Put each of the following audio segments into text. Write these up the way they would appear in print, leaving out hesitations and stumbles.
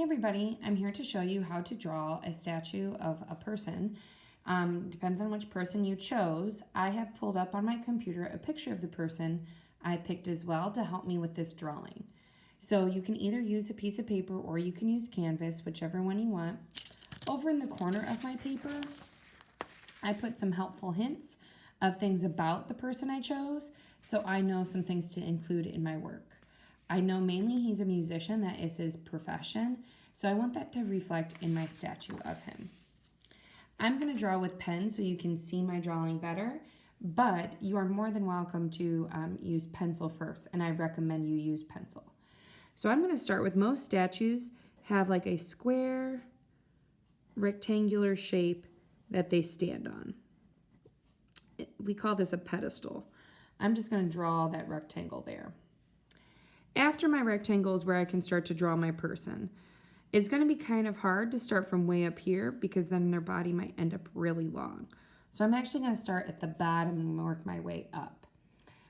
everybody, I'm here to show you how to draw a statue of a person. Depends on which person you chose. I have pulled up on my computer a picture of the person I picked as well to help me with this drawing. So you can either use a piece of paper or you can use canvas, whichever one you want. Over in the corner of my paper, I put some helpful hints of things about the person I chose, so I know some things to include in my work. I know mainly he's a musician, that is his profession, so I want that to reflect in my statue of him. I'm going to draw with pen so you can see my drawing better, but you are more than welcome to use pencil first, and I recommend you use pencil. So I'm going to start with most statues have like a square rectangular shape that they stand on. We call this a pedestal. I'm just going to draw that rectangle there. After my rectangle is where I can start to draw my person. It's going to be kind of hard to start from way up here because then their body might end up really long. So I'm actually going to start at the bottom and work my way up.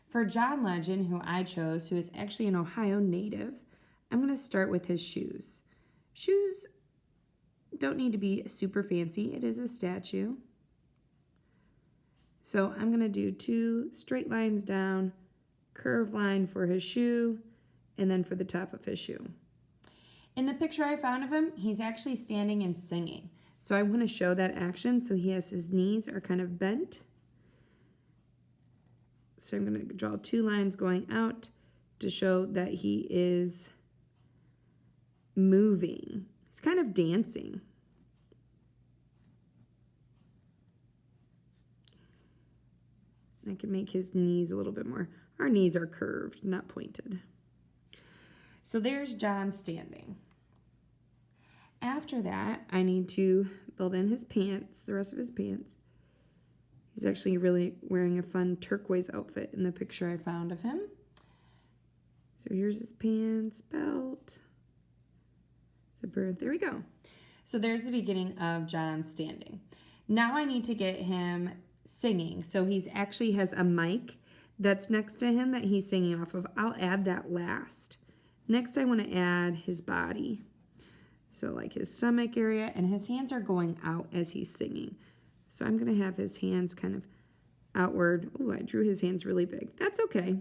For John Legend, who I chose, who is actually an Ohio native, I'm going to start with his shoes. Shoes don't need to be super fancy. It is a statue. So I'm going to do 2 straight lines down, curved line for his shoe, and then for the top of his shoe. In the picture I found of him, he's actually standing and singing. So I want to show that action. So he has his knees are kind of bent. So I'm going to draw 2 lines going out to show that he is moving. He's kind of dancing. I can make his knees a little bit more. Our knees are curved, not pointed. So there's John standing. After that, I need to build in his pants, the rest of his pants. He's actually really wearing a fun turquoise outfit in the picture I found of him. So here's his pants, belt, zipper. There we go. So there's the beginning of John standing. Now I need to get him singing. So he's actually has a mic that's next to him that he's singing off of. I'll add that last. Next, I want to add his body. So like his stomach area, and his hands are going out as he's singing. So I'm going to have his hands kind of outward. Oh, I drew his hands really big. That's okay.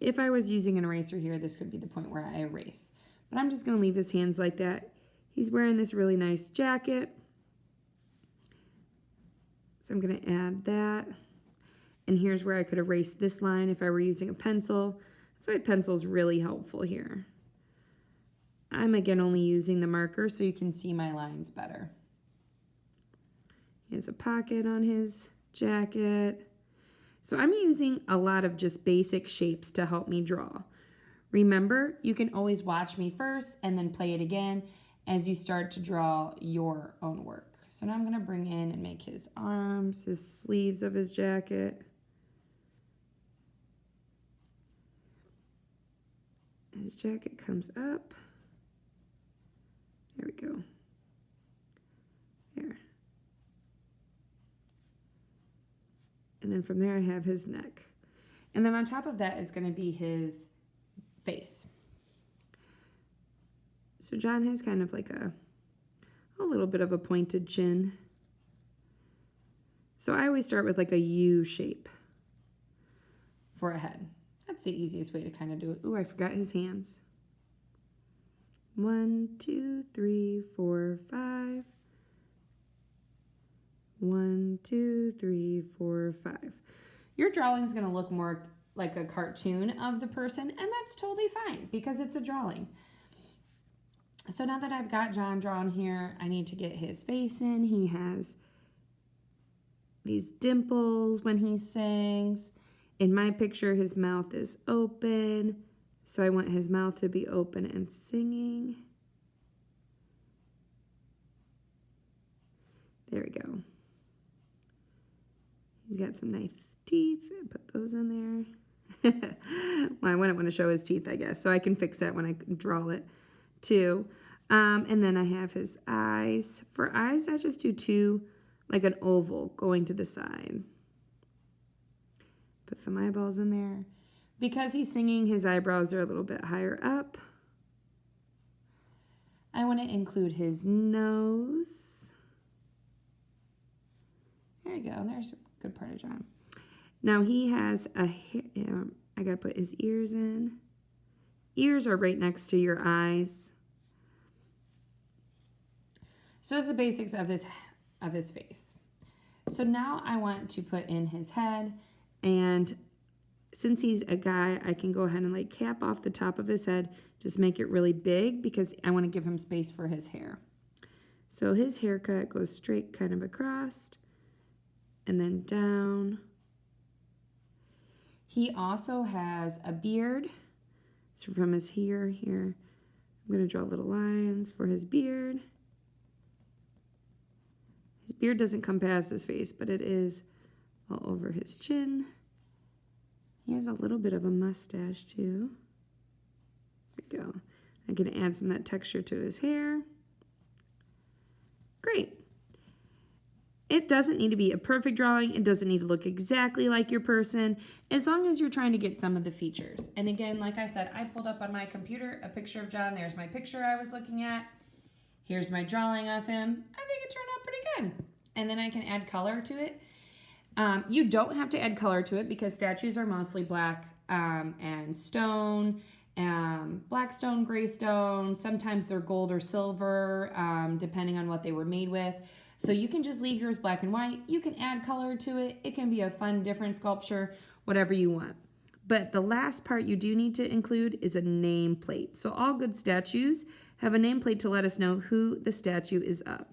If I was using an eraser here, this could be the point where I erase. But I'm just going to leave his hands like that. He's wearing this really nice jacket. So I'm going to add that. And here's where I could erase this line if I were using a pencil. That's why pencil is really helpful here. I'm again only using the marker so you can see my lines better. He has a pocket on his jacket. So I'm using a lot of just basic shapes to help me draw. Remember, you can always watch me first and then play it again as you start to draw your own work. So now I'm going to bring in and make his arms, his sleeves of his jacket. His jacket comes up. There we go. There. And then from there I have his neck. And then on top of that is going to be his face. So John has kind of like a little bit of a pointed chin. So I always start with like a U shape for a head. That's the easiest way to kind of do it. Ooh, I forgot his hands. 1, 2, 3, 4, 5. 1, 2, 3, 4, 5. Your drawing is going to look more like a cartoon of the person, and that's totally fine because it's a drawing. So now that I've got John drawn here, I need to get his face in. He has these dimples when he sings. In my picture, his mouth is open. So I want his mouth to be open and singing. There we go. He's got some nice teeth. Put those in there. Well, I wouldn't want to show his teeth, I guess. So I can fix that when I draw it too. And then I have his eyes. For eyes, I just do 2, like an oval going to the side. Put some eyeballs in there. Because he's singing, his eyebrows are a little bit higher up. want to include his nose. There you go. There's a good part of John. Now he has a hair. I got to put his ears in. Ears are right next to your eyes. So it's the basics of his face. So now I want to put in his head, and since he's a guy, I can go ahead and like cap off the top of his head, just make it really big because I want to give him space for his hair. So his haircut goes straight kind of across and then down. He also has a beard. So from his here, I'm going to draw little lines for his beard. His beard doesn't come past his face, but it is all over his chin. He has a little bit of a mustache too. There we go. I'm going to add some of that texture to his hair. Great. It doesn't need to be a perfect drawing. It doesn't need to look exactly like your person, as long as you're trying to get some of the features. And again, like I said, I pulled up on my computer a picture of John. There's my picture I was looking at. Here's my drawing of him. I think it turned out pretty good. And then I can add color to it. You don't have to add color to it because statues are mostly black and stone, black stone, gray stone. Sometimes they're gold or silver, depending on what they were made with. So you can just leave yours black and white. You can add color to it. It can be a fun, different sculpture, whatever you want. But the last part you do need to include is a nameplate. So all good statues have a nameplate to let us know who the statue is of.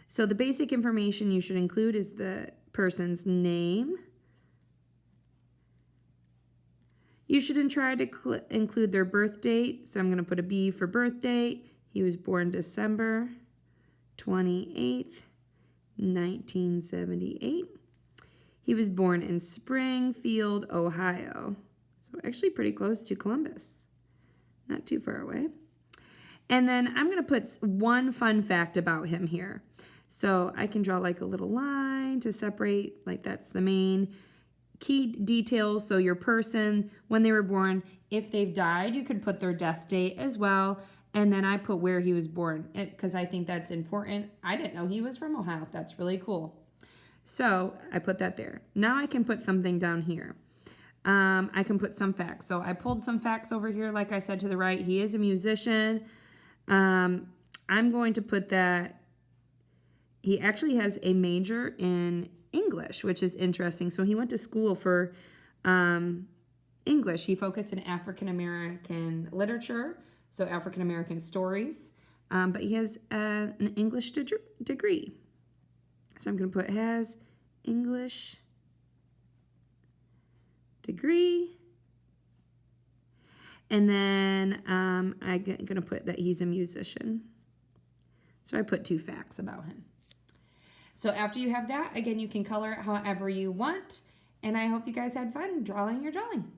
So the basic information you should include is the person's name. You should try to include their birth date. So I'm going to put a B for birth date. He was born December 28th, 1978. He was born in Springfield, Ohio. So actually pretty close to Columbus. Not too far away. And then I'm going to put one fun fact about him here. So I can draw like a little line to separate, like that's the main key details. So your person, when they were born, if they've died, you could put their death date as well. And then I put where he was born because I think that's important. I didn't know he was from Ohio. That's really cool. So I put that there. Now I can put something down here. I can put some facts. So I pulled some facts over here. Like I said to the right, he is a musician. I'm going to put that he actually has a major in English, which is interesting. So he went to school for English. He focused in African American literature, so African American stories, but he has an English degree. So I'm going to put has English degree. And then I'm going to put that he's a musician. So I put 2 facts about him. So after you have that, again, you can color it however you want. And I hope you guys had fun drawing your drawing.